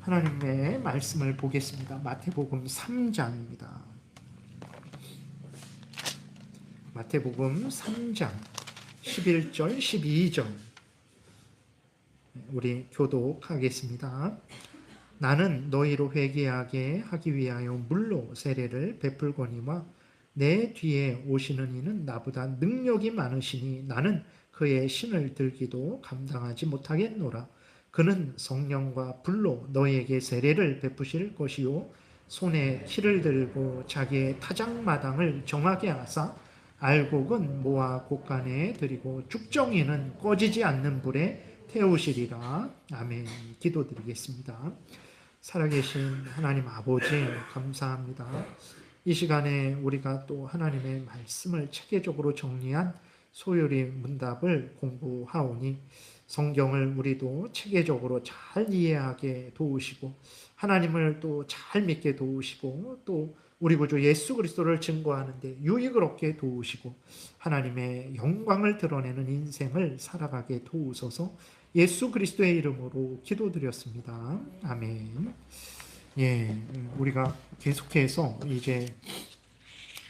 하나님의 말씀을 보겠습니다. 마태복음 3장입니다. 마태복음 3장 11절 12절 우리 교독하겠습니다. 나는 너희로 회개하게 하기 위하여 물로 세례를 베풀거니와 내 뒤에 오시는 이는 나보다 능력이 많으시니 나는 그의 신을 들기도 감당하지 못하겠노라. 그는 성령과 불로 너희에게 세례를 베푸실 것이요 손에 키를 들고 자기의 타작마당을 정하게 하사 알곡은 모아 곳간에 들이고 죽정이는 꺼지지 않는 불에 태우시리라. 아멘. 기도드리겠습니다. 살아계신 하나님 아버지 감사합니다. 이 시간에 우리가 또 하나님의 말씀을 체계적으로 정리한 소요리 문답을 공부하오니 성경을 우리도 체계적으로 잘 이해하게 도우시고 하나님을 또 잘 믿게 도우시고 또 우리 구주 예수 그리스도를 증거하는데 유익을 얻게 도우시고 하나님의 영광을 드러내는 인생을 살아가게 도우소서. 예수 그리스도의 이름으로 기도드렸습니다. 아멘. 예, 우리가 계속해서 이제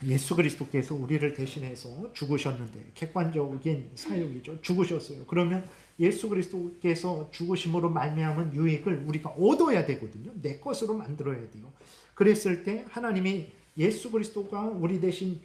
예수 그리스도께서 우리를 대신해서 죽으셨는데 객관적인 사역이죠. 죽으셨어요. 그러면 예수 그리스도께서 죽으심으로 말미암은 유익을 우리가 얻어야 되거든요. 내 것으로 만들어야 돼요. 그랬을 때 하나님이 예수 그리스도가 우리 대신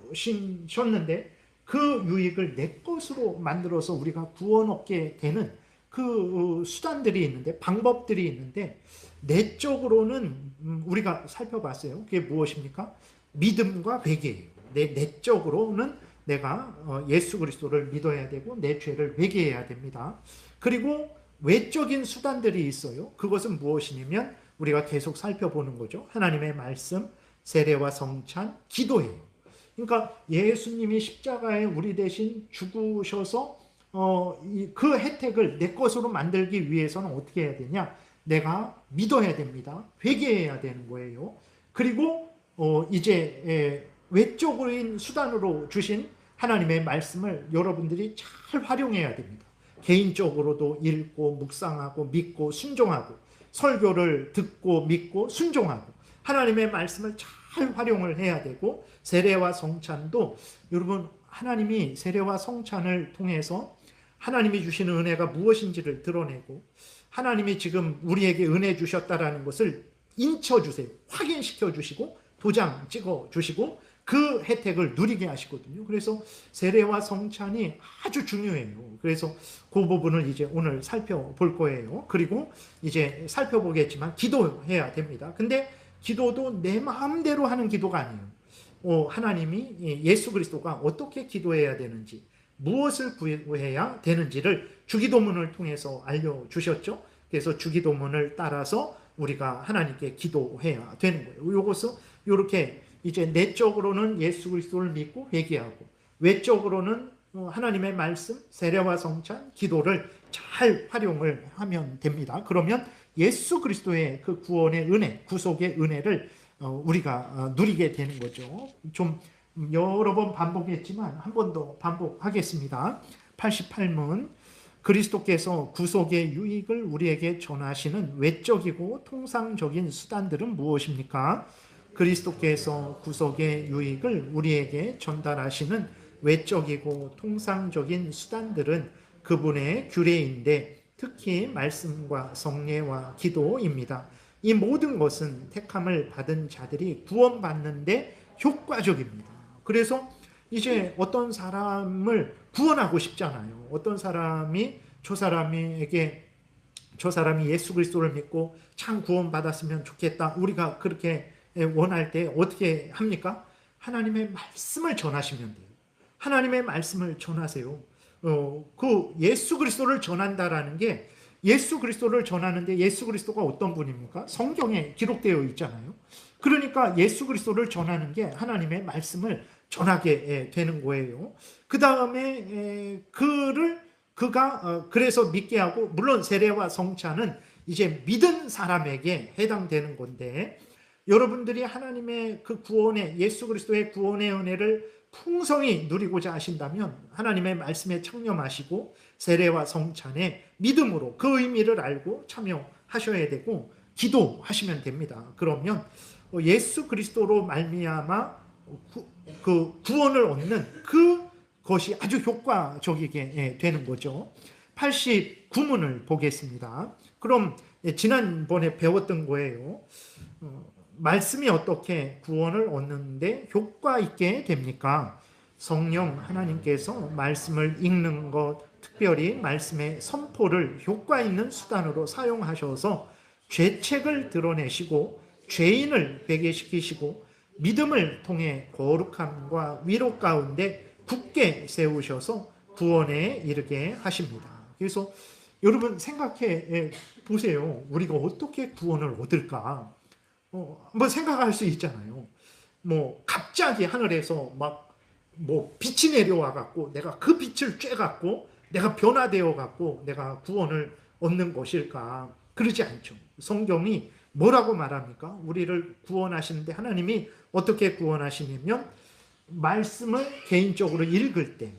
죽으셨는데 그 유익을 내 것으로 만들어서 우리가 구원 얻게 되는 그 수단들이 있는데 방법들이 있는데 내적으로는 우리가 살펴봤어요. 그게 무엇입니까? 믿음과 회개예요. 내적으로는 내가 예수 그리스도를 믿어야 되고 내 죄를 회개해야 됩니다. 그리고 외적인 수단들이 있어요. 그것은 무엇이냐면 우리가 계속 살펴보는 거죠. 하나님의 말씀, 세례와 성찬, 기도예요. 그러니까 예수님이 십자가에 우리 대신 죽으셔서 그 혜택을 내 것으로 만들기 위해서는 어떻게 해야 되냐? 내가 믿어야 됩니다. 회개해야 되는 거예요. 그리고 이제 외적인 수단으로 주신 하나님의 말씀을 여러분들이 잘 활용해야 됩니다. 개인적으로도 읽고 묵상하고 믿고 순종하고 설교를 듣고 믿고 순종하고 하나님의 말씀을 잘 활용을 해야 되고 세례와 성찬도 여러분 하나님이 세례와 성찬을 통해서 하나님이 주시는 은혜가 무엇인지를 드러내고 하나님이 지금 우리에게 은혜 주셨다라는 것을 인쳐주세요. 확인시켜 주시고 도장 찍어 주시고 그 혜택을 누리게 하시거든요. 그래서 세례와 성찬이 아주 중요해요. 그래서 그 부분을 이제 오늘 살펴볼 거예요. 그리고 이제 살펴보겠지만 기도해야 됩니다. 근데 기도도 내 마음대로 하는 기도가 아니에요. 하나님이 예수 그리스도가 어떻게 기도해야 되는지 무엇을 구해야 되는지를 주기도문을 통해서 알려주셨죠. 그래서 주기도문을 따라서 우리가 하나님께 기도해야 되는 거예요. 이것은 이렇게 이제 내적으로는 예수 그리스도를 믿고 회개하고 외적으로는 하나님의 말씀, 세례와 성찬, 기도를 잘 활용을 하면 됩니다. 그러면 예수 그리스도의 그 구원의 은혜, 구속의 은혜를 우리가 누리게 되는 거죠. 좀 여러 번 반복했지만 한 번 더 반복하겠습니다. 88문 그리스도께서 구속의 유익을 우리에게 전하시는 외적이고 통상적인 수단들은 무엇입니까? 그리스도께서 구속의 유익을 우리에게 전달하시는 외적이고 통상적인 수단들은 그분의 규례인데 특히 말씀과 성례와 기도입니다. 이 모든 것은 택함을 받은 자들이 구원받는데 효과적입니다. 그래서 이제 어떤 사람을 구원하고 싶잖아요. 어떤 사람이 저 사람이 예수 그리스도를 믿고 참 구원받았으면 좋겠다. 우리가 그렇게 원할 때 어떻게 합니까? 하나님의 말씀을 전하시면 돼요. 하나님의 말씀을 전하세요. 그 예수 그리스도를 전한다라는 게 예수 그리스도를 전하는데 예수 그리스도가 어떤 분입니까? 성경에 기록되어 있잖아요. 그러니까 예수 그리스도를 전하는 게 하나님의 말씀을 전하게 되는 거예요. 그 다음에 그가 그래서 믿게 하고 물론 세례와 성찬은 이제 믿은 사람에게 해당되는 건데 여러분들이 하나님의 그 구원의 예수 그리스도의 구원의 은혜를 풍성히 누리고자 하신다면 하나님의 말씀에 창념하시고 세례와 성찬에 믿음으로 그 의미를 알고 참여하시기 하셔야 되고 기도하시면 됩니다. 그러면 예수 그리스도로 말미암아 그 구원을 얻는 그것이 아주 효과적이게 되는 거죠. 89문을 보겠습니다. 그럼 지난번에 배웠던 거예요. 말씀이 어떻게 구원을 얻는데 효과 있게 됩니까? 성령 하나님께서 말씀을 읽는 것, 특별히 말씀의 선포를 효과 있는 수단으로 사용하셔서 죄책을 드러내시고 죄인을 회개시키시고 믿음을 통해 거룩함과 위로 가운데 굳게 세우셔서 구원에 이르게 하십니다. 그래서 여러분 생각해 보세요. 우리가 어떻게 구원을 얻을까? 한번 생각할 수 있잖아요. 뭐 갑자기 하늘에서 막 뭐 빛이 내려와 갖고 내가 그 빛을 쬐 갖고 내가 변화되어 갖고 내가 구원을 얻는 것일까? 그러지 않죠. 성경이 뭐라고 말합니까? 우리를 구원하시는데 하나님이 어떻게 구원하시냐면 말씀을 개인적으로 읽을 때,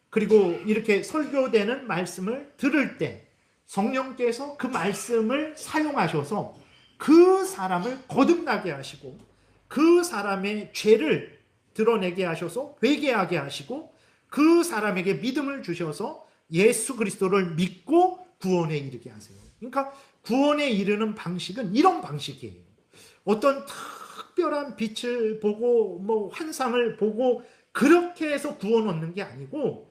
그리고 이렇게 설교되는 말씀을 들을 때 성령께서 그 말씀을 사용하셔서 그 사람을 거듭나게 하시고 그 사람의 죄를 드러내게 하셔서 회개하게 하시고 그 사람에게 믿음을 주셔서 예수 그리스도를 믿고 구원에 이르게 하세요. 그러니까 구원에 이르는 방식은 이런 방식이에요. 어떤 특별한 빛을 보고 뭐 환상을 보고 그렇게 해서 구원 얻는 게 아니고,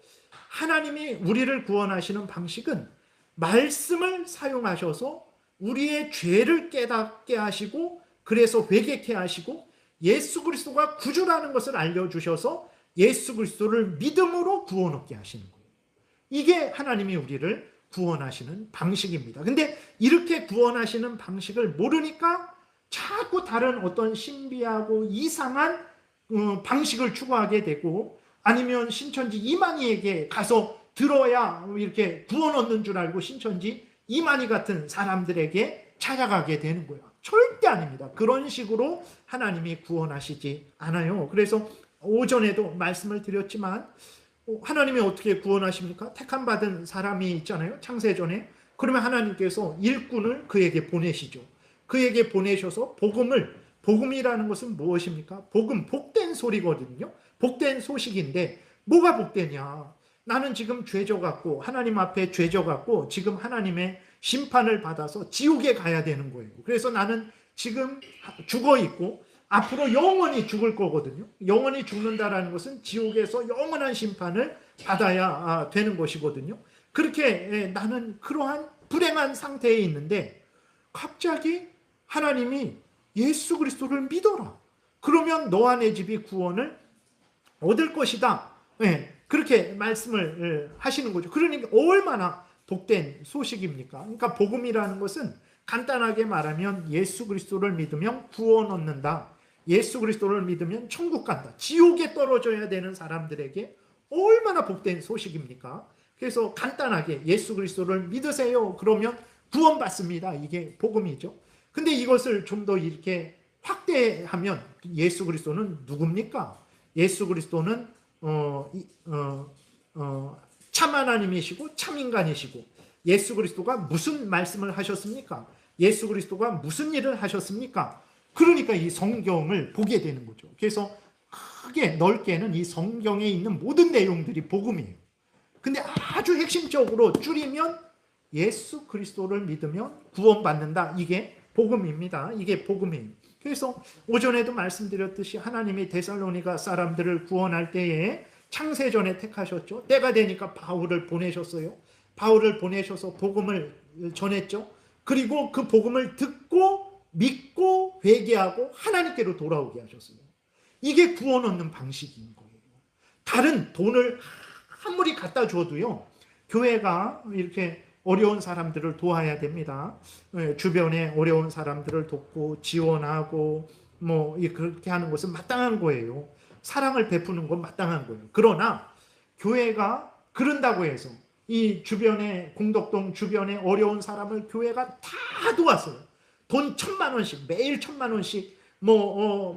하나님이 우리를 구원하시는 방식은 말씀을 사용하셔서 우리의 죄를 깨닫게 하시고 그래서 회개케 하시고 예수 그리스도가 구주라는 것을 알려주셔서 예수 그리스도를 믿음으로 구원 얻게 하시는 거예요. 이게 하나님이 우리를 구원하시는 방식입니다. 근데 이렇게 구원하시는 방식을 모르니까 자꾸 다른 어떤 신비하고 이상한 방식을 추구하게 되고, 아니면 신천지 이만희에게 가서 들어야 이렇게 구원 얻는 줄 알고 신천지 이만희 같은 사람들에게 찾아가게 되는 거예요. 절대 아닙니다. 그런 식으로 하나님이 구원하시지 않아요. 그래서 오전에도 말씀을 드렸지만 하나님이 어떻게 구원하십니까? 택함 받은 사람이 있잖아요. 창세전에. 그러면 하나님께서 일꾼을 그에게 보내시죠. 그에게 보내셔서 복음이라는 것은 무엇입니까? 복음, 복된 소리거든요. 복된 소식인데 뭐가 복되냐? 나는 지금 죄져갖고 하나님 앞에 죄져갖고 지금 하나님의 심판을 받아서 지옥에 가야 되는 거예요. 그래서 나는 지금 죽어있고 앞으로 영원히 죽을 거거든요. 영원히 죽는다라는 것은 지옥에서 영원한 심판을 받아야 되는 것이거든요. 그렇게 나는 그러한 불행한 상태에 있는데 갑자기 하나님이 예수 그리스도를 믿어라. 그러면 너와 내 집이 구원을 얻을 것이다. 그렇게 말씀을 하시는 거죠. 그러니까 얼마나 복된 소식입니까? 그러니까 복음이라는 것은 간단하게 말하면 예수 그리스도를 믿으면 구원 얻는다. 예수 그리스도를 믿으면 천국 간다. 지옥에 떨어져야 되는 사람들에게 얼마나 복된 소식입니까? 그래서 간단하게 예수 그리스도를 믿으세요. 그러면 구원받습니다. 이게 복음이죠. 근데 이것을 좀 더 이렇게 확대하면 예수 그리스도는 누굽니까? 예수 그리스도는 참 하나님이시고 참 인간이시고, 예수 그리스도가 무슨 말씀을 하셨습니까? 예수 그리스도가 무슨 일을 하셨습니까? 그러니까 이 성경을 보게 되는 거죠. 그래서 크게 넓게는 이 성경에 있는 모든 내용들이 복음이에요. 근데 아주 핵심적으로 줄이면 예수 그리스도를 믿으면 구원받는다. 이게 복음입니다. 이게 복음이에요. 그래서 오전에도 말씀드렸듯이 하나님이 데살로니가 사람들을 구원할 때에 창세전에 택하셨죠. 때가 되니까 바울을 보내셨어요. 바울을 보내셔서 복음을 전했죠. 그리고 그 복음을 듣고 믿고 회개하고 하나님께로 돌아오게 하셨어요. 이게 구원 얻는 방식인 거예요. 다른 돈을 아무리 갖다 줘도요, 교회가 이렇게 어려운 사람들을 도와야 됩니다. 주변에 어려운 사람들을 돕고 지원하고 뭐 그렇게 하는 것은 마땅한 거예요. 사랑을 베푸는 건 마땅한 거예요. 그러나 교회가 그런다고 해서 이 주변에, 공덕동 주변에 어려운 사람을 교회가 다 도왔어요. 돈 1,000만 원씩, 매일 1,000만 원씩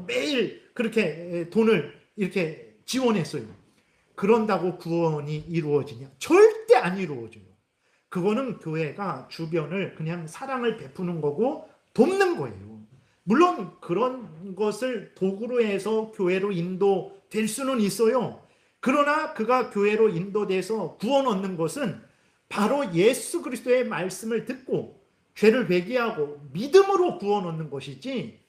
매일 그렇게 돈을 이렇게 지원했어요. 그런다고 구원이 이루어지냐? 절대 안 이루어져요. 그거는 교회가 주변을 그냥 사랑을 베푸는 거고 돕는 거예요. 물론 그런 것을 도구로 해서 교회로 인도될 수는 있어요. 그러나 그가 교회로 인도돼서 구원 얻는 것은 바로 예수 그리스도의 말씀을 듣고 죄를 회개하고 믿음으로 구원 얻는 것이지,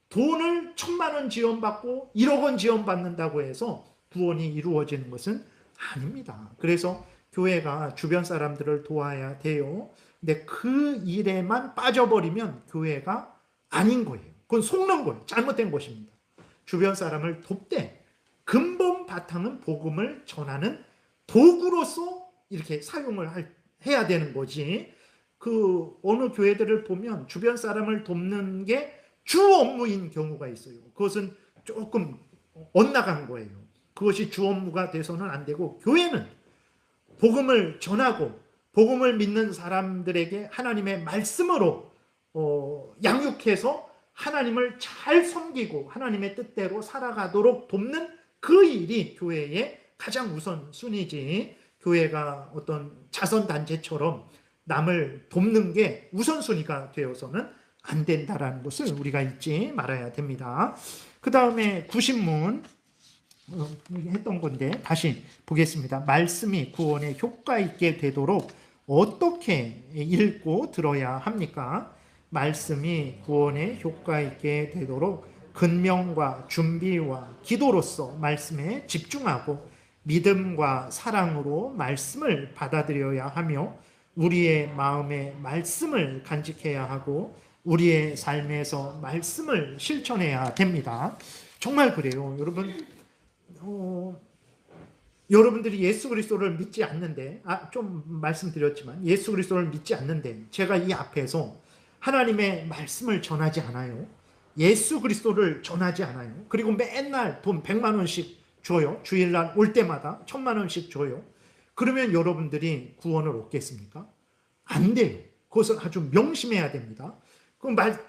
돈을 1,000,000원 지원받고 1억 원 지원받는다고 해서 구원이 이루어지는 것은 아닙니다. 그래서 교회가 주변 사람들을 도와야 돼요. 근데 그 일에만 빠져버리면 교회가 아닌 거예요. 그건 속는 거예요. 잘못된 것입니다. 주변 사람을 돕되 근본 바탕은 복음을 전하는 도구로서 이렇게 사용을 해야 되는 거지. 그 어느 교회들을 보면 주변 사람을 돕는 게 주 업무인 경우가 있어요. 그것은 조금 엇나간 거예요. 그것이 주 업무가 돼서는 안 되고, 교회는 복음을 전하고 복음을 믿는 사람들에게 하나님의 말씀으로 양육해서 하나님을 잘 섬기고 하나님의 뜻대로 살아가도록 돕는 그 일이 교회의 가장 우선순위지, 교회가 어떤 자선단체처럼 남을 돕는 게 우선순위가 되어서는 안 된다라는 것을 우리가 잊지 말아야 됩니다. 그 다음에 구신문 했던 건데 다시 보겠습니다. 말씀이 구원에 효과 있게 되도록 어떻게 읽고 들어야 합니까? 말씀이 구원에 효과 있게 되도록 근명과 준비와 기도로서 말씀에 집중하고 믿음과 사랑으로 말씀을 받아들여야 하며 우리의 마음에 말씀을 간직해야 하고 우리의 삶에서 말씀을 실천해야 됩니다. 정말 그래요. 여러분, 여러분들이 예수 그리스도를 믿지 않는데, 좀 말씀드렸지만 예수 그리스도를 믿지 않는데 제가 이 앞에서 하나님의 말씀을 전하지 않아요. 예수 그리스도를 전하지 않아요. 그리고 맨날 돈 100만 원씩 줘요. 주일날 올 때마다 1,000만 원씩 줘요. 그러면 여러분들이 구원을 얻겠습니까? 안 돼요. 그것은 아주 명심해야 됩니다.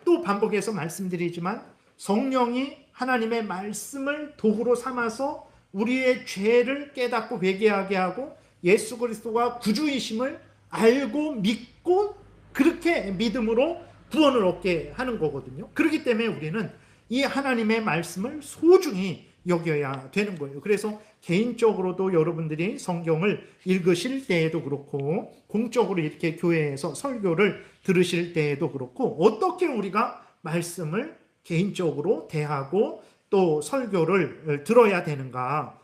또 반복해서 말씀드리지만 성령이 하나님의 말씀을 도구로 삼아서 우리의 죄를 깨닫고 회개하게 하고 예수 그리스도가 구주이심을 알고 믿고 그렇게 믿음으로 구원을 얻게 하는 거거든요. 그렇기 때문에 우리는 이 하나님의 말씀을 소중히 여겨야 되는 거예요. 그래서 개인적으로도 여러분들이 성경을 읽으실 때에도 그렇고 공적으로 이렇게 교회에서 설교를 들으실 때에도 그렇고 어떻게 우리가 말씀을 개인적으로 대하고 또 설교를 들어야 되는가,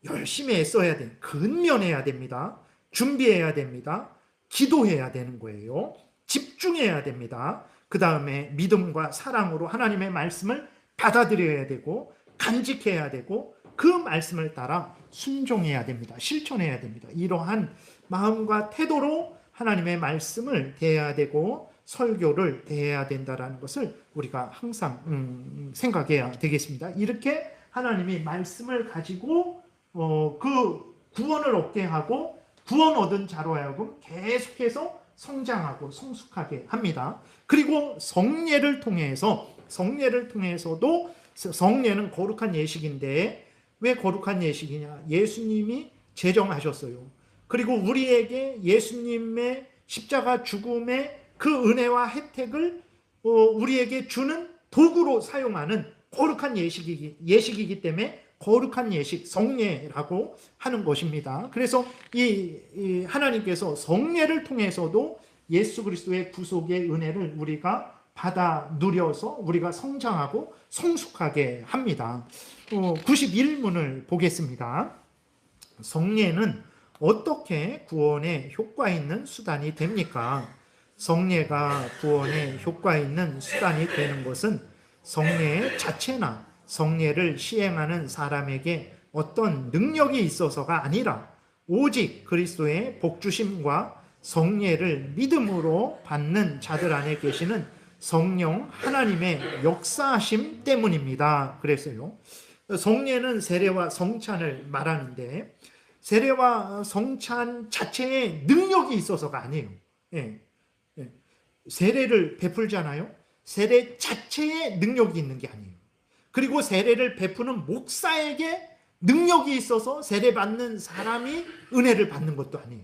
열심히 애써야 돼. 근면해야 됩니다. 준비해야 됩니다. 기도해야 되는 거예요. 집중해야 됩니다. 그 다음에 믿음과 사랑으로 하나님의 말씀을 받아들여야 되고 간직해야 되고 그 말씀을 따라 순종해야 됩니다. 실천해야 됩니다. 이러한 마음과 태도로 하나님의 말씀을 대해야 되고 설교를 대해야 된다는 것을 우리가 항상 생각해야 되겠습니다. 이렇게 하나님이 말씀을 가지고 그 구원을 얻게 하고 구원 얻은 자로 하여금 계속해서 성장하고 성숙하게 합니다. 그리고 성례를 통해서도 성례는 거룩한 예식인데 왜 거룩한 예식이냐? 예수님이 제정하셨어요. 그리고 우리에게 예수님의 십자가 죽음의 그 은혜와 혜택을 우리에게 주는 도구로 사용하는 거룩한 예식이기 때문에 거룩한 예식, 성례라고 하는 것입니다. 그래서 이 하나님께서 성례를 통해서도 예수 그리스도의 구속의 은혜를 우리가 받아 누려서 우리가 성장하고 성숙하게 합니다. 91문을 보겠습니다. 성례는 어떻게 구원에 효과 있는 수단이 됩니까? 성례가 구원에 효과 있는 수단이 되는 것은 성례 자체나 성례를 시행하는 사람에게 어떤 능력이 있어서가 아니라 오직 그리스도의 복주심과 성례를 믿음으로 받는 자들 안에 계시는 성령 하나님의 역사하심 때문입니다. 그래서요, 성례는 세례와 성찬을 말하는데 세례와 성찬 자체에 능력이 있어서가 아니에요. 세례를 베풀잖아요. 세례 자체에 능력이 있는 게 아니에요. 그리고 세례를 베푸는 목사에게 능력이 있어서 세례 받는 사람이 은혜를 받는 것도 아니에요.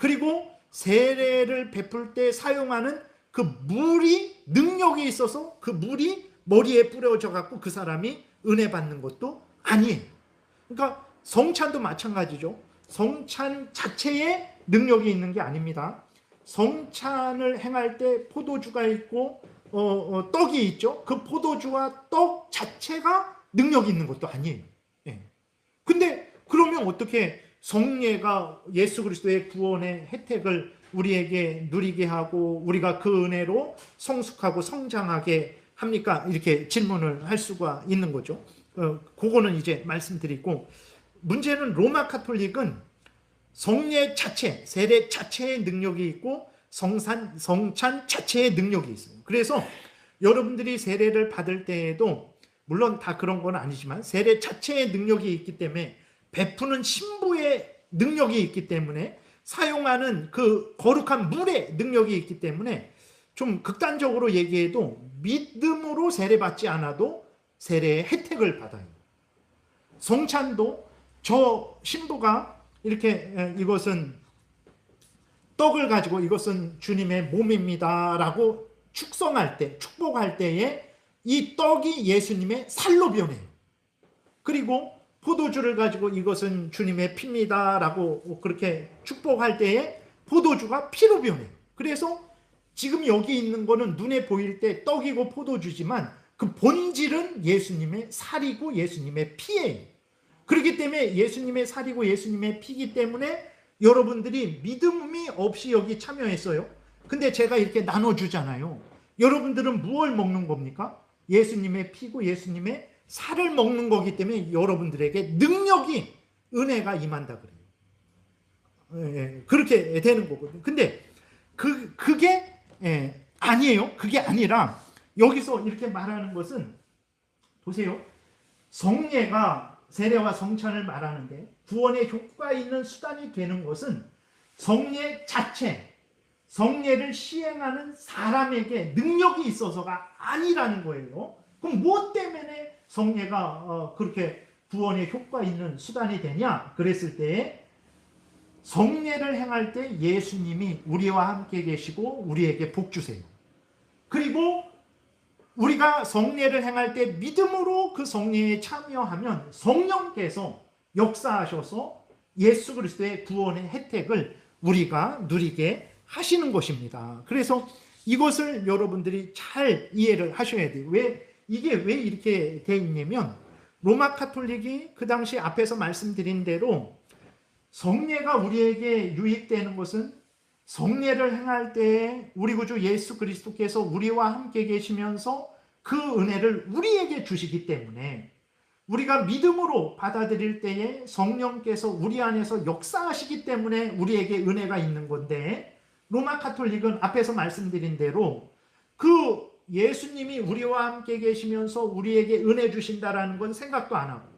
그리고 세례를 베풀 때 사용하는 그 물이 능력이 있어서 그 물이 머리에 뿌려져 갖고 그 사람이 은혜 받는 것도 아니에요. 그러니까 성찬도 마찬가지죠. 성찬 자체에 능력이 있는 게 아닙니다. 성찬을 행할 때 포도주가 있고 떡이 있죠. 그 포도주와 떡 자체가 능력이 있는 것도 아니에요. 예. 근데 그러면 어떻게 성례가 예수 그리스도의 구원의 혜택을 우리에게 누리게 하고 우리가 그 은혜로 성숙하고 성장하게 합니까? 이렇게 질문을 할 수가 있는 거죠. 그거는 이제 말씀드리고, 문제는 로마 카톨릭은 성례 자체, 세례 자체의 능력이 있고 성찬 자체의 능력이 있어요. 그래서 여러분들이 세례를 받을 때에도 물론 다 그런 건 아니지만 세례 자체의 능력이 있기 때문에 베푸는 신부의 능력이 있기 때문에 사용하는 그 거룩한 물의 능력이 있기 때문에 좀 극단적으로 얘기해도 믿음으로 세례받지 않아도 세례의 혜택을 받아요. 성찬도 저 신부가 이렇게 이것은 떡을 가지고 이것은 주님의 몸입니다 라고 축성할 때, 축복할 때에 이 떡이 예수님의 살로 변해요. 그리고 포도주를 가지고 이것은 주님의 피입니다 라고 그렇게 축복할 때에 포도주가 피로 변해요. 그래서 지금 여기 있는 거는 눈에 보일 때 떡이고 포도주지만 그 본질은 예수님의 살이고 예수님의 피예요. 그렇기 때문에 예수님의 살이고 예수님의 피기 때문에 여러분들이 믿음이 없이 여기 참여했어요. 근데 제가 이렇게 나눠주잖아요. 여러분들은 무엇을 먹는 겁니까? 예수님의 피고 예수님의 살을 먹는 거기 때문에 여러분들에게 능력이, 은혜가 임한다 그래요. 그렇게 되는 거거든요. 근데 그게 아니에요. 그게 아니라 여기서 이렇게 말하는 것은, 보세요. 성례가 세례와 성찬을 말하는데 구원에 효과 있는 수단이 되는 것은 성례 자체, 성례를 시행하는 사람에게 능력이 있어서가 아니라는 거예요. 그럼 무엇 때문에 성례가 그렇게 구원에 효과 있는 수단이 되냐? 그랬을 때 성례를 행할 때 예수님이 우리와 함께 계시고 우리에게 복 주세요. 그리고 우리가 성례를 행할 때 믿음으로 그 성례에 참여하면 성령께서 역사하셔서 예수 그리스도의 구원의 혜택을 우리가 누리게 하시는 것입니다. 그래서 이것을 여러분들이 잘 이해를 하셔야 돼요. 이게 왜 이렇게 돼 있냐면, 로마 카톨릭이 그 당시 앞에서 말씀드린 대로 성례가 우리에게 유익되는 것은 성례를 행할 때에 우리 구주 예수 그리스도께서 우리와 함께 계시면서 그 은혜를 우리에게 주시기 때문에, 우리가 믿음으로 받아들일 때에 성령께서 우리 안에서 역사하시기 때문에 우리에게 은혜가 있는 건데, 로마 카톨릭은 앞에서 말씀드린 대로 그 예수님이 우리와 함께 계시면서 우리에게 은혜 주신다라는 건 생각도 안 하고,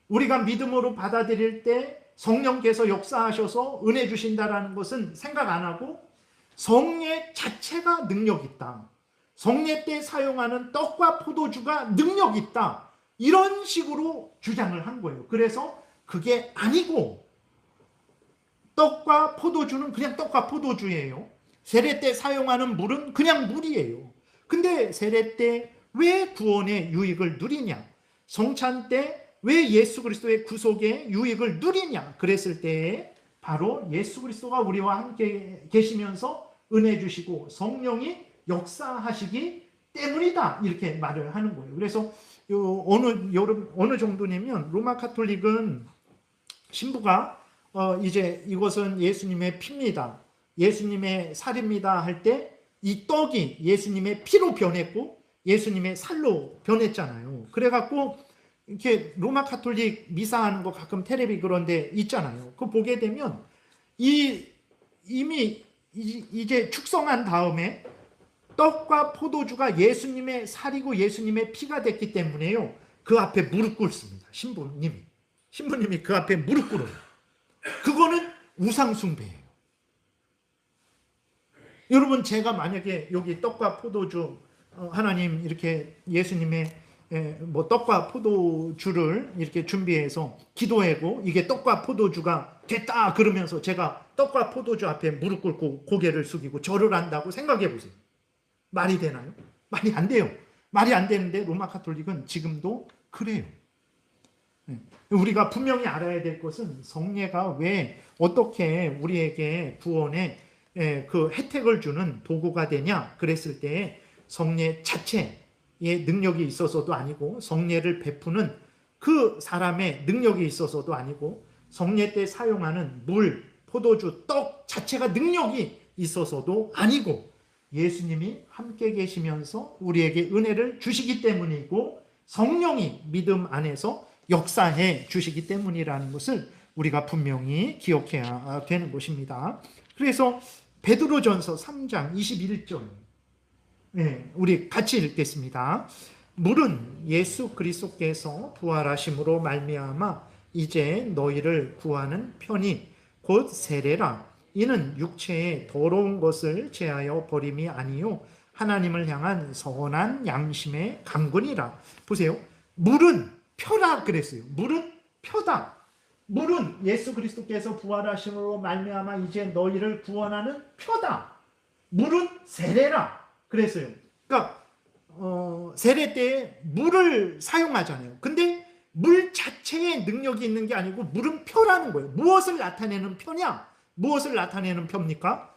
우리가 믿음으로 받아들일 때 성령께서 역사하셔서 은혜 주신다라는 것은 생각 안 하고, 성례 자체가 능력 있다, 성례 때 사용하는 떡과 포도주가 능력 있다, 이런 식으로 주장을 한 거예요. 그래서 그게 아니고 떡과 포도주는 그냥 떡과 포도주예요. 세례 때 사용하는 물은 그냥 물이에요. 근데 세례 때 왜 구원의 유익을 누리냐? 성찬 때 왜 예수 그리스도의 구속의 유익을 누리냐? 그랬을 때 바로 예수 그리스도가 우리와 함께 계시면서 은혜 주시고 성령이 역사하시기 때문이다, 이렇게 말을 하는 거예요. 그래서 어느 정도냐면, 로마 카톨릭은 신부가 이제 이것은 예수님의 피입니다, 예수님의 살입니다 할 때 이 떡이 예수님의 피로 변했고 예수님의 살로 변했잖아요. 그래갖고 이렇게 로마 카톨릭 미사하는 거 가끔 텔레비 그런데 있잖아요. 그거 보게 되면 이미 이제 축성한 다음에 떡과 포도주가 예수님의 살이고 예수님의 피가 됐기 때문에요, 그 앞에 무릎 꿇습니다. 신부님이 그 앞에 무릎 꿇어요. 그거는 우상 숭배예요. 여러분, 제가 만약에 여기 떡과 포도주, 하나님 이렇게 예수님의 뭐 떡과 포도주를 이렇게 준비해서 기도하고 이게 떡과 포도주가 됐다 그러면서 제가 떡과 포도주 앞에 무릎 꿇고 고개를 숙이고 절을 한다고 생각해 보세요. 말이 되나요? 말이 안 돼요. 말이 안 되는데 로마 가톨릭은 지금도 그래요. 우리가 분명히 알아야 될 것은 성례가 왜 어떻게 우리에게 구원의 그 혜택을 주는 도구가 되냐 그랬을 때 성례 자체의 능력이 있어서도 아니고 성례를 베푸는 그 사람의 능력이 있어서도 아니고 성례 때 사용하는 물, 포도주, 떡 자체가 능력이 있어서도 아니고 예수님이 함께 계시면서 우리에게 은혜를 주시기 때문이고 성령이 믿음 안에서 역사해 주시기 때문이라는 것을 우리가 분명히 기억해야 되는 것입니다. 그래서 베드로전서 3장 21절 우리 같이 읽겠습니다. 물은 예수 그리스도께서 부활하심으로 말미암아 이제 너희를 구하는 편이 곧 세례라. 이는 육체의 더러운 것을 제하여 버림이 아니요 하나님을 향한 선한 양심의 강권이라. 보세요. 물은 표라 그랬어요. 물은 표다. 물은 예수 그리스도께서 부활하심으로 말미암아 이제 너희를 구원하는 표다. 물은 세례라 그랬어요. 그러니까 세례 때 물을 사용하잖아요. 근데 물 자체에 능력이 있는 게 아니고 물은 표라는 거예요. 무엇을 나타내는 표냐? 무엇을 나타내는 표입니까?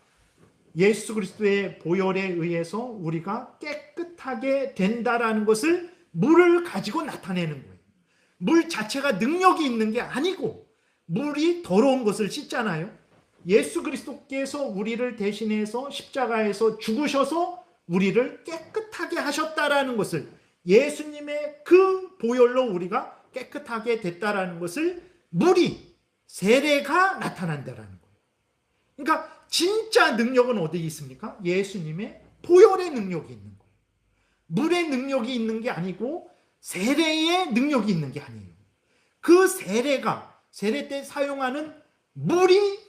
예수 그리스도의 보혈에 의해서 우리가 깨끗하게 된다라는 것을 물을 가지고 나타내는 거예요. 물 자체가 능력이 있는 게 아니고 물이 더러운 것을 씻잖아요. 예수 그리스도께서 우리를 대신해서 십자가에서 죽으셔서 우리를 깨끗하게 하셨다라는 것을 예수님의 그 보혈로 우리가 깨끗하게 됐다라는 것을 물이 세례가 나타난다라는 거예요. 그러니까 진짜 능력은 어디 있습니까? 예수님의 보혈의 능력이 있는 거예요. 물의 능력이 있는 게 아니고 세례의 능력이 있는 게 아니에요. 그 세례가 세례 때 사용하는 물이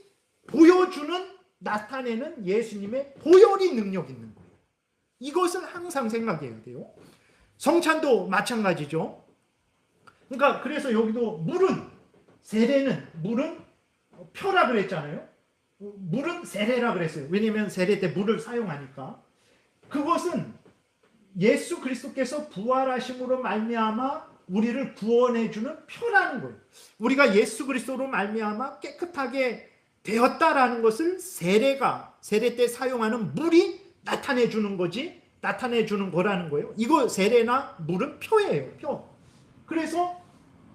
보여주는 나타내는 예수님의 보혈이 능력 있는 거예요. 이것을 항상 생각해야 돼요. 성찬도 마찬가지죠. 그러니까 그래서 여기도 물은 세례는 물은 표라 그랬잖아요. 물은 세례라 그랬어요. 왜냐하면 세례 때 물을 사용하니까. 그것은 예수 그리스도께서 부활하심으로 말미암아 우리를 구원해 주는 표라는 거예요. 우리가 예수 그리스도로 말미암아 깨끗하게 되었다라는 것을 세례가 세례 때 사용하는 물이 나타내 주는 거지, 나타내 주는 거라는 거예요. 이거 세례나 물은 표예요, 표. 그래서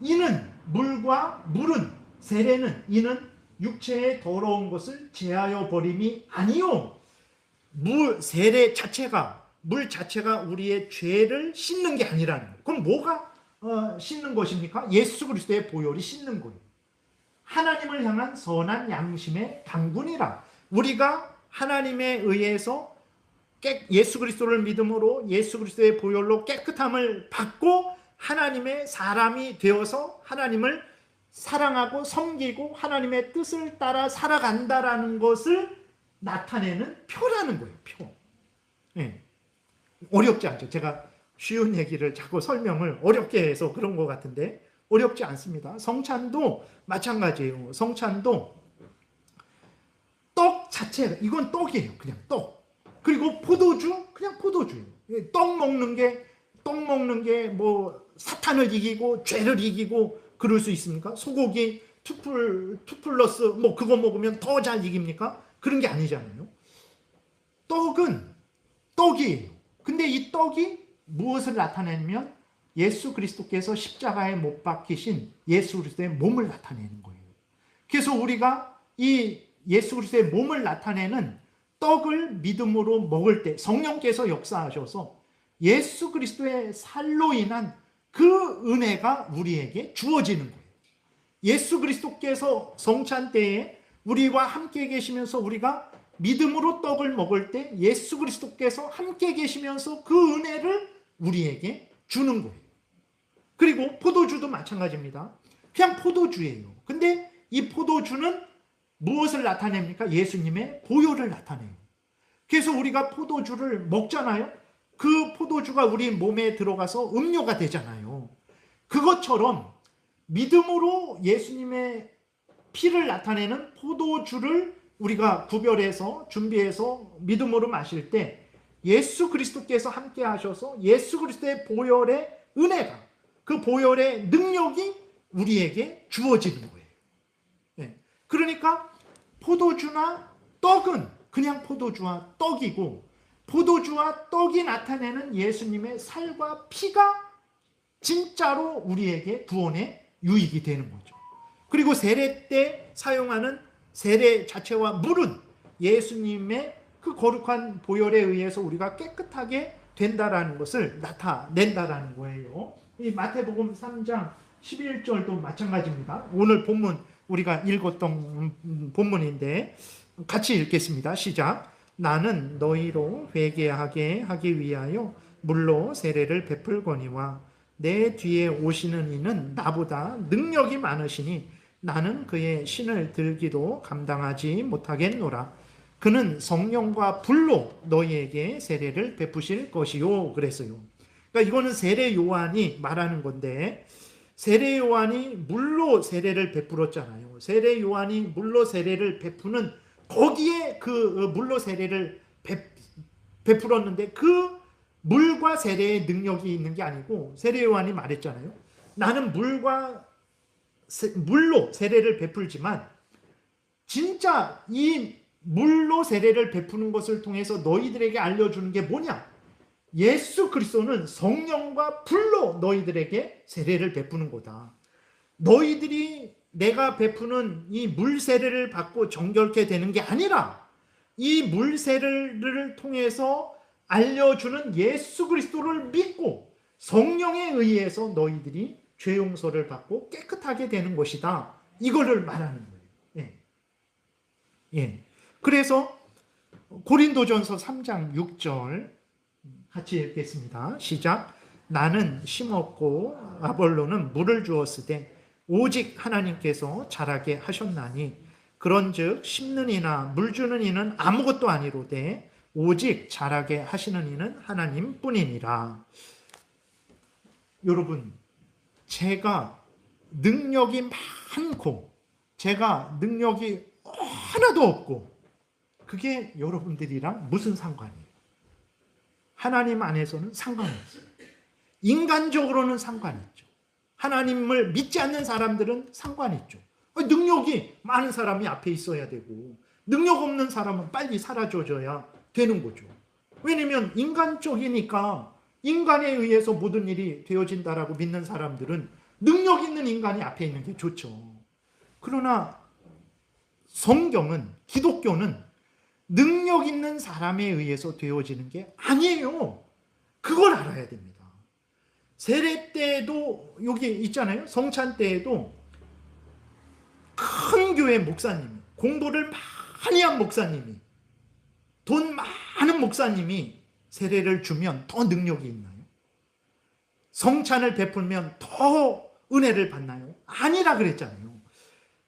이는 물과 물은 세례는 이는 육체의 더러운 것을 제하여 버림이 아니요. 세례 자체가 물 자체가 우리의 죄를 씻는 게 아니라는 거예요. 그럼 뭐가 씻는 것입니까? 예수 그리스도의 보혈이 씻는 거예요. 하나님을 향한 선한 양심의 강군이라. 우리가 하나님에 의해서 예수 그리스도를 믿음으로 예수 그리스도의 보혈로 깨끗함을 받고 하나님의 사람이 되어서 하나님을 사랑하고 섬기고 하나님의 뜻을 따라 살아간다라는 것을 나타내는 표라는 거예요. 표. 네. 어렵지 않죠. 제가 쉬운 얘기를 자꾸 설명을 어렵게 해서 그런 것 같은데 어렵지 않습니다. 성찬도 마찬가지예요. 성찬도 떡 자체가 이건 떡이에요. 그냥 떡. 그리고 포도주 그냥 포도주예요. 떡 먹는 게 뭐 사탄을 이기고 죄를 이기고 그럴 수 있습니까? 소고기 투플러스 뭐 그거 먹으면 더 잘 이깁니까? 그런 게 아니잖아요. 떡은 떡이에요. 근데 이 떡이 무엇을 나타내냐면 예수 그리스도께서 십자가에 못 박히신 예수 그리스도의 몸을 나타내는 거예요. 그래서 우리가 이 예수 그리스도의 몸을 나타내는 떡을 믿음으로 먹을 때 성령께서 역사하셔서 예수 그리스도의 살로 인한 그 은혜가 우리에게 주어지는 거예요. 예수 그리스도께서 성찬 때에 우리와 함께 계시면서 우리가 믿음으로 떡을 먹을 때 예수 그리스도께서 함께 계시면서 그 은혜를 우리에게 주는 거예요. 그리고 포도주도 마찬가지입니다. 그냥 포도주예요. 근데 이 포도주는 무엇을 나타냅니까? 예수님의 보혈을 나타내요. 그래서 우리가 포도주를 먹잖아요. 그 포도주가 우리 몸에 들어가서 음료가 되잖아요. 그것처럼 믿음으로 예수님의 피를 나타내는 포도주를 우리가 구별해서 준비해서 믿음으로 마실 때 예수 그리스도께서 함께 하셔서 예수 그리스도의 보혈의 은혜가, 그 보혈의 능력이 우리에게 주어지는 거예요. 네. 그러니까 포도주나 떡은 그냥 포도주와 떡이고, 포도주와 떡이 나타내는 예수님의 살과 피가 진짜로 우리에게 구원의 유익이 되는 거죠. 그리고 세례 때 사용하는 세례 자체와 물은 예수님의 그 거룩한 보혈에 의해서 우리가 깨끗하게 된다라는 것을 나타낸다라는 거예요. 이 마태복음 3장 11절도 마찬가지입니다. 오늘 본문 우리가 읽었던 본문인데 같이 읽겠습니다. 시작. 나는 너희로 회개하게 하기 위하여 물로 세례를 베풀거니와 내 뒤에 오시는 이는 나보다 능력이 많으시니 나는 그의 신을 들기도 감당하지 못하겠노라. 그는 성령과 불로 너희에게 세례를 베푸실 것이요. 그랬어요. 그러니까 이거는 세례 요한이 말하는 건데, 세례 요한이 물로 세례를 베풀었잖아요. 세례 요한이 물로 세례를 베푸는 거기에 그 물로 세례를 베풀었는데 그 물과 세례의 능력이 있는 게 아니고, 세례 요한이 말했잖아요. 나는 물로 세례를 베풀지만 진짜 이 물로 세례를 베푸는 것을 통해서 너희들에게 알려주는 게 뭐냐? 예수 그리스도는 성령과 불로 너희들에게 세례를 베푸는 거다. 너희들이 내가 베푸는 이 물 세례를 받고 정결케 되는 게 아니라 이 물 세례를 통해서 알려주는 예수 그리스도를 믿고 성령에 의해서 너희들이 죄 용서를 받고 깨끗하게 되는 것이다. 이거를 말하는 거예요. 예. 예. 그래서 고린도전서 3장 6절 같이 읽겠습니다. 시작. 나는 심었고 아볼로는 물을 주었으되 오직 하나님께서 자라게 하셨나니 그런즉 심는 이나 물 주는 이는 아무것도 아니로되 오직 자라게 하시는 이는 하나님뿐이니라. 여러분, 제가 능력이 많고 제가 능력이 하나도 없고 그게 여러분들이랑 무슨 상관이에요? 하나님 안에서는 상관이 없어요. 인간적으로는 상관이 있죠. 하나님을 믿지 않는 사람들은 상관이 있죠. 능력이 많은 사람이 앞에 있어야 되고 능력 없는 사람은 빨리 사라져줘야 되는 거죠. 왜냐면 인간적이니까 인간에 의해서 모든 일이 되어진다라고 믿는 사람들은 능력 있는 인간이 앞에 있는 게 좋죠. 그러나 성경은, 기독교는 능력 있는 사람에 의해서 되어지는 게 아니에요. 그걸 알아야 됩니다. 세례 때도 여기 있잖아요. 성찬 때에도 큰 교회 목사님이, 공부를 많이 한 목사님이, 돈 많은 목사님이 세례를 주면 더 능력이 있나요? 성찬을 베풀면 더 은혜를 받나요? 아니라 그랬잖아요.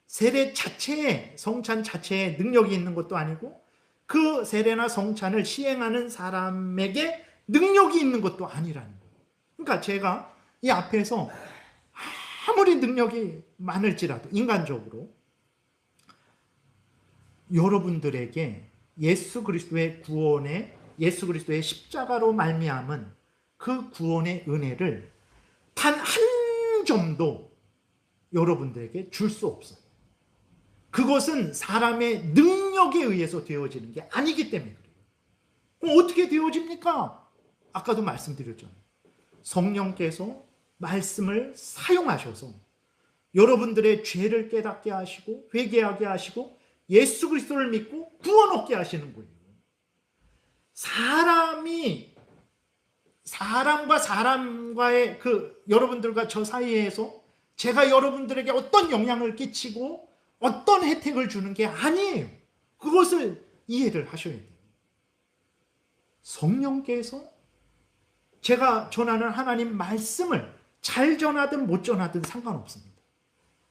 세례 자체에, 성찬 자체에 능력이 있는 것도 아니고 그 세례나 성찬을 시행하는 사람에게 능력이 있는 것도 아니라는 거예요. 그러니까 제가 이 앞에서 아무리 능력이 많을지라도 인간적으로 여러분들에게 예수 그리스도의 구원에, 예수 그리스도의 십자가로 말미암은 그 구원의 은혜를 단 한 점도 여러분들에게 줄 수 없어요. 그것은 사람의 능력에 의해서 되어지는 게 아니기 때문에 그래요. 그럼 어떻게 되어집니까? 아까도 말씀드렸잖아요. 성령께서 말씀을 사용하셔서 여러분들의 죄를 깨닫게 하시고 회개하게 하시고 예수 그리스도를 믿고 구원 얻게 하시는 거예요. 사람과 사람과의 여러분들과 저 사이에서 제가 여러분들에게 어떤 영향을 끼치고 어떤 혜택을 주는 게 아니에요. 그것을 이해를 하셔야 돼요. 성령께서 제가 전하는 하나님 말씀을 잘 전하든 못 전하든 상관없습니다.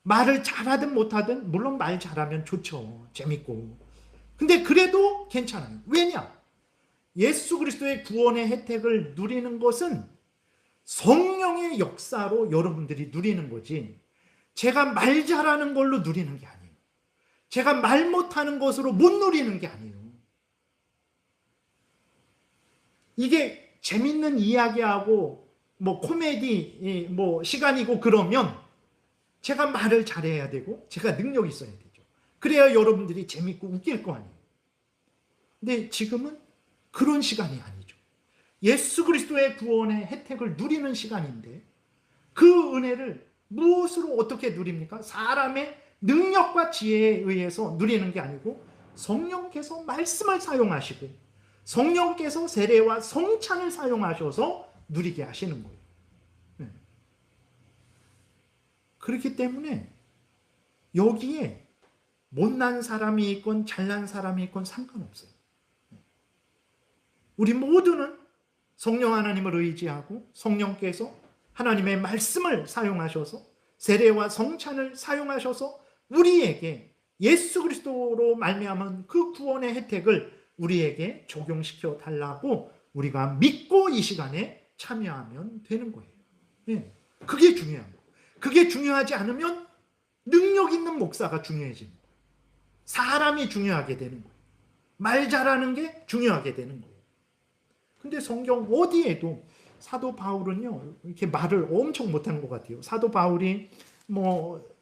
말을 잘하든 못하든, 물론 말 잘하면 좋죠. 재밌고. 근데 그래도 괜찮아요. 왜냐? 예수 그리스도의 구원의 혜택을 누리는 것은 성령의 역사로 여러분들이 누리는 거지, 제가 말 잘하는 걸로 누리는 게 아니에요. 제가 말 못하는 것으로 못 누리는 게 아니에요. 이게 재밌는 이야기하고 뭐 코미디 뭐 시간이고 그러면 제가 말을 잘해야 되고 제가 능력이 있어야 되죠. 그래야 여러분들이 재밌고 웃길 거 아니에요. 근데 지금은 그런 시간이 아니죠. 예수 그리스도의 구원의 혜택을 누리는 시간인데 그 은혜를 무엇으로 어떻게 누립니까? 사람의 능력과 지혜에 의해서 누리는 게 아니고 성령께서 말씀을 사용하시고 성령께서 세례와 성찬을 사용하셔서 누리게 하시는 거예요. 네. 그렇기 때문에 여기에 못난 사람이 있건 잘난 사람이 있건 상관없어요. 우리 모두는 성령 하나님을 의지하고 성령께서 하나님의 말씀을 사용하셔서 세례와 성찬을 사용하셔서 우리에게 예수 그리스도로 말미암은 그 구원의 혜택을 우리에게 적용시켜 달라고 우리가 믿고 이 시간에 참여하면 되는 거예요. 네. 그게 중요한 거예요. 그게 중요하지 않으면 능력 있는 목사가 중요해집니다. 사람이 중요하게 되는 거예요. 말 잘하는 게 중요하게 되는 거예요. 근데 성경 어디에도 사도 바울은요, 이렇게 말을 엄청 못하는 것 같아요. 사도 바울이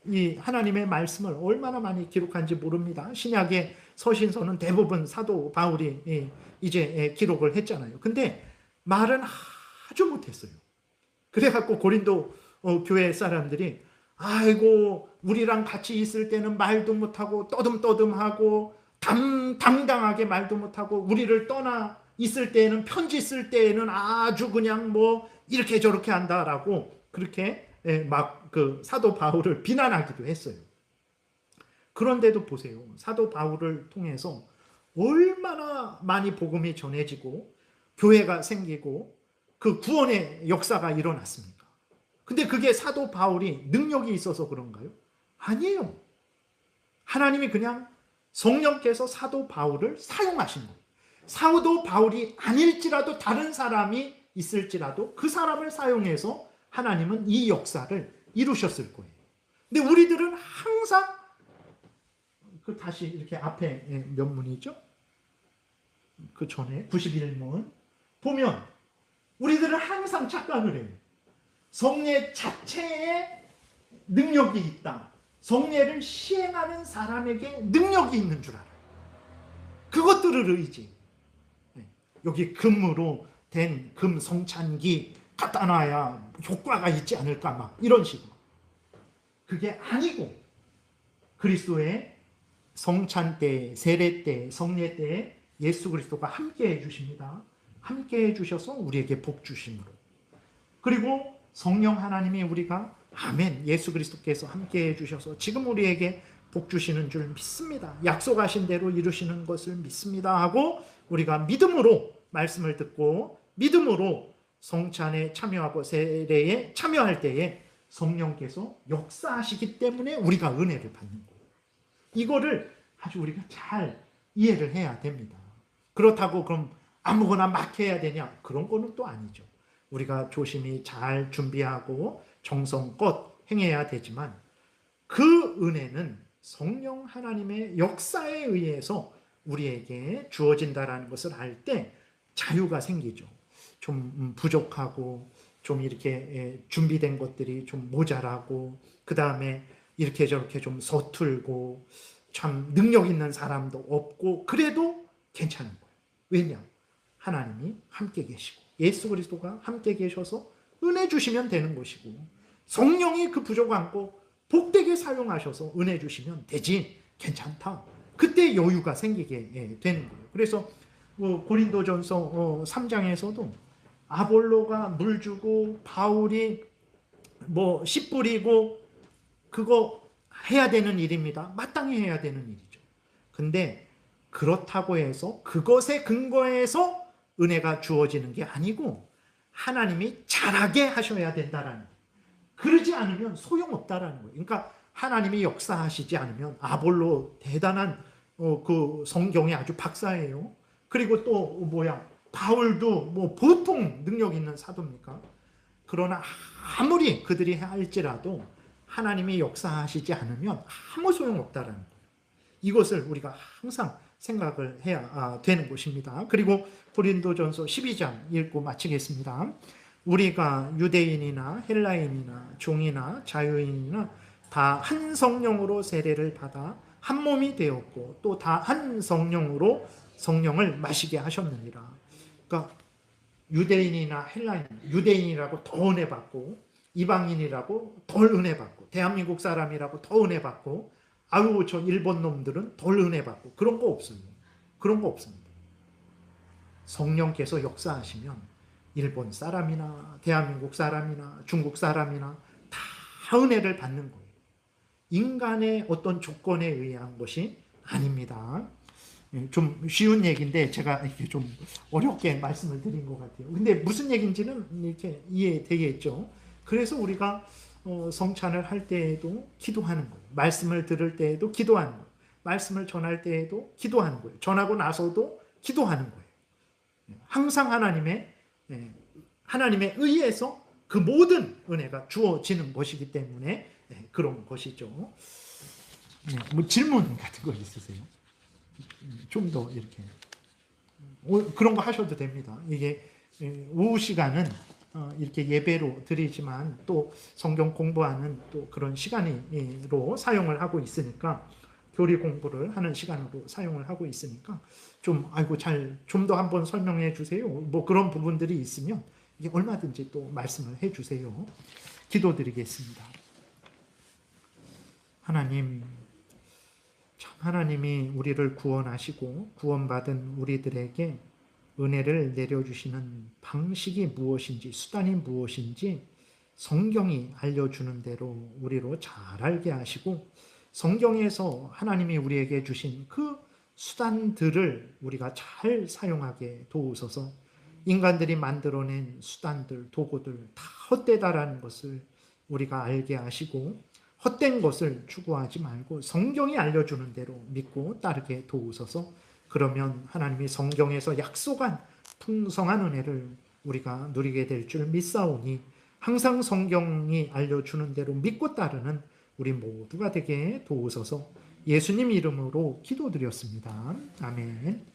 이 하나님의 말씀을 얼마나 많이 기록한지 모릅니다. 신약의 서신서는 대부분 사도 바울이 이제 기록을 했잖아요. 근데 말은 아주 못했어요. 그래갖고 고린도 교회 사람들이 아이고 우리랑 같이 있을 때는 말도 못하고 떠듬떠듬하고 당당하게 말도 못하고 우리를 떠나 있을 때에는 편지 쓸 때에는 아주 그냥 이렇게 저렇게 한다라고 그렇게 막 그 사도 바울을 비난하기도 했어요. 그런데도 보세요. 사도 바울을 통해서 얼마나 많이 복음이 전해지고 교회가 생기고 그 구원의 역사가 일어났습니까? 근데 그게 사도 바울이 능력이 있어서 그런가요? 아니에요. 하나님이 그냥 성령께서 사도 바울을 사용하신 거예요. 사도 바울이 아닐지라도 다른 사람이 있을지라도 그 사람을 사용해서 하나님은 이 역사를 이루셨을 거예요. 근데 우리들은 항상 다시 이렇게 앞에 몇 문이죠? 그 전에 91문 보면 우리들은 항상 착각을 해요. 성례 자체에 능력이 있다. 성례를 시행하는 사람에게 능력이 있는 줄 알아요. 그것들을 의지. 여기 금으로 된 금 성찬기 갖다 놔야 효과가 있지 않을까 막 이런 식으로. 그게 아니고 그리스도의 성찬 때, 세례 때, 성례 때 예수 그리스도가 함께 해주십니다. 함께 해주셔서 우리에게 복 주심으로. 그리고 성령 하나님이 우리가 아멘 예수 그리스도께서 함께 해주셔서 지금 우리에게 복 주시는 줄 믿습니다. 약속하신 대로 이루시는 것을 믿습니다 하고 우리가 믿음으로 말씀을 듣고 믿음으로 성찬에 참여하고 세례에 참여할 때에 성령께서 역사하시기 때문에 우리가 은혜를 받는 거예요. 이거를 아주 우리가 잘 이해를 해야 됩니다. 그렇다고 그럼 아무거나 막 해야 되냐? 그런 거는 또 아니죠. 우리가 조심히 잘 준비하고 정성껏 행해야 되지만 그 은혜는 성령 하나님의 역사에 의해서 우리에게 주어진다라는 것을 알 때 자유가 생기죠. 좀 부족하고 좀 이렇게 준비된 것들이 좀 모자라고 그 다음에 이렇게 저렇게 좀 서툴고 참 능력 있는 사람도 없고 그래도 괜찮은 거예요. 왜냐? 하나님이 함께 계시고 예수 그리스도가 함께 계셔서 은혜 주시면 되는 것이고 성령이 그 부족한 거 복되게 사용하셔서 은혜 주시면 되지 괜찮다. 그때 여유가 생기게 되는 거예요. 그래서 고린도전서 3장에서도 아볼로가 물 주고 바울이 씨 뿌리고 그거 해야 되는 일입니다. 마땅히 해야 되는 일이죠. 근데 그렇다고 해서 그것에 근거해서 은혜가 주어지는 게 아니고 하나님이 잘하게 하셔야 된다라는 거예요. 그러지 않으면 소용없다라는 거예요. 그러니까 하나님이 역사하시지 않으면 아볼로 대단한 그 성경의 아주 박사예요. 그리고 또 바울도 뭐 보통 능력 있는 사도입니까? 그러나 아무리 그들이 할지라도 하나님이 역사하시지 않으면 아무 소용없다라는 거예요. 이것을 우리가 항상 생각을 해야 되는 것입니다. 그리고 고린도전서 12장 읽고 마치겠습니다. 우리가 유대인이나 헬라인이나 종이나 자유인이나 다 한 성령으로 세례를 받아 한 몸이 되었고 또 다 한 성령으로 성령을 마시게 하셨느니라. 그러니까 유대인이나 헬라인, 유대인이라고 더 은혜 받고 이방인이라고 덜 은혜 받고 대한민국 사람이라고 더 은혜 받고 아유 저 일본 놈들은 덜 은혜 받고 그런 거 없습니다. 그런 거 없습니다. 성령께서 역사하시면 일본 사람이나 대한민국 사람이나 중국 사람이나 다 은혜를 받는 거예요. 인간의 어떤 조건에 의한 것이 아닙니다. 좀 쉬운 얘기인데 제가 이렇게 좀 어렵게 말씀을 드린 것 같아요. 근데 무슨 얘기인지는 이렇게 이해되겠죠. 그래서 우리가 성찬을 할 때에도 기도하는 거예요. 말씀을 들을 때에도 기도하는 거예요. 말씀을 전할 때에도 기도하는 거예요. 전하고 나서도 기도하는 거예요. 항상 하나님의 의에서 그 모든 은혜가 주어지는 것이기 때문에 그런 것이죠. 뭐 질문 같은 거 있으세요? 좀 더 이렇게 그런 거 하셔도 됩니다. 이게 오후 시간은 이렇게 예배로 드리지만 또 성경 공부하는 또 그런 시간으로 사용을 하고 있으니까 교리 공부를 하는 시간으로 사용을 하고 있으니까 좀 아이고 좀 더 한번 설명해 주세요. 뭐 그런 부분들이 있으면 이게 얼마든지 또 말씀을 해 주세요. 기도드리겠습니다. 하나님, 참 하나님이 우리를 구원하시고 구원받은 우리들에게 은혜를 내려주시는 방식이 무엇인지, 수단이 무엇인지 성경이 알려주는 대로 우리로 잘 알게 하시고 성경에서 하나님이 우리에게 주신 그 수단들을 우리가 잘 사용하게 도우소서. 인간들이 만들어낸 수단들, 도구들 다 헛되다라는 것을 우리가 알게 하시고 헛된 것을 추구하지 말고 성경이 알려주는 대로 믿고 따르게 도우소서. 그러면 하나님이 성경에서 약속한 풍성한 은혜를 우리가 누리게 될 줄 믿사오니 항상 성경이 알려주는 대로 믿고 따르는 우리 모두가 되게 도우소서. 예수님 이름으로 기도드렸습니다. 아멘.